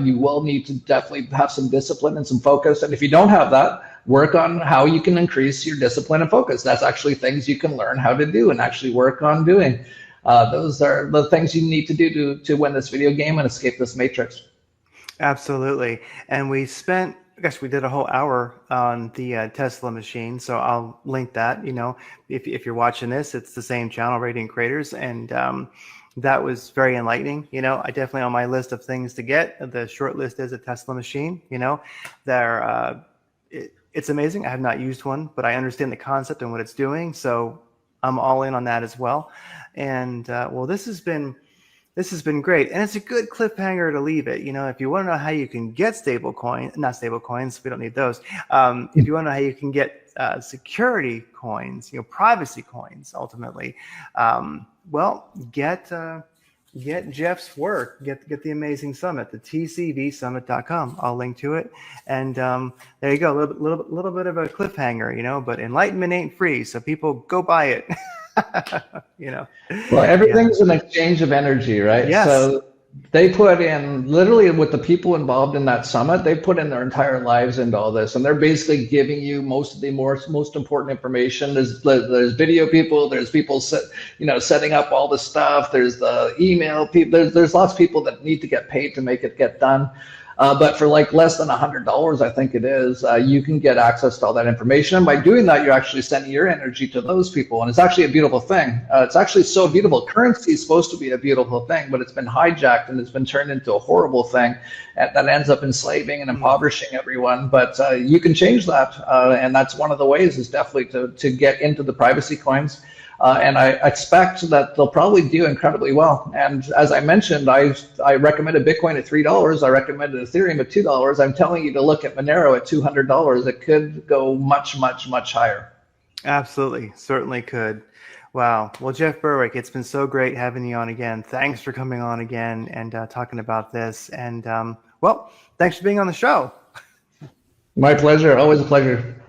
you will need to definitely have some discipline and some focus. And if you don't have that, work on how you can increase your discipline and focus. That's actually things you can learn how to do and actually work on doing. Those are the things you need to do to win this video game and escape this matrix. Absolutely. And we did a whole hour on the Tesla machine, so I'll link that. If you're watching this, it's the same channel, Radiant Creators, and that was very enlightening. I definitely on my list of things to get. The short list is a Tesla machine. It's amazing. I have not used one, but I understand the concept and what it's doing, so I'm all in on that as well. And well, this has been This has been great, and it's a good cliffhanger to leave it. If you want to know how you can get not stable coins, we don't need those. If you want to know how you can get security coins, privacy coins, ultimately, well, get Jeff's work. Get the Amazing Summit, the tcvsummit.com. I'll link to it, and there you go. A little bit of a cliffhanger, but enlightenment ain't free, so people go buy it. Well, everything's an exchange of energy, right? Yes. So they put in, literally with the people involved in that summit, they put in their entire lives into all this, and they're basically giving you most of the most important information. There's video people, there's people setting up all the stuff, there's the email people, there's lots of people that need to get paid to make it get done. But for like less than $100, I think it is, you can get access to all that information. And by doing that, you're actually sending your energy to those people. And it's actually a beautiful thing. It's actually so beautiful. Currency is supposed to be a beautiful thing, but it's been hijacked and it's been turned into a horrible thing that ends up enslaving and impoverishing everyone. But you can change that. And that's one of the ways, is definitely to get into the privacy coins. And I expect that they'll probably do incredibly well. And as I mentioned, I recommended Bitcoin at $3. I recommended Ethereum at $2. I'm telling you to look at Monero at $200. It could go much, much, much higher. Absolutely. Certainly could. Wow. Well, Jeff Berwick, it's been so great having you on again. Thanks for coming on again and talking about this. And well, thanks for being on the show. My pleasure. Always a pleasure.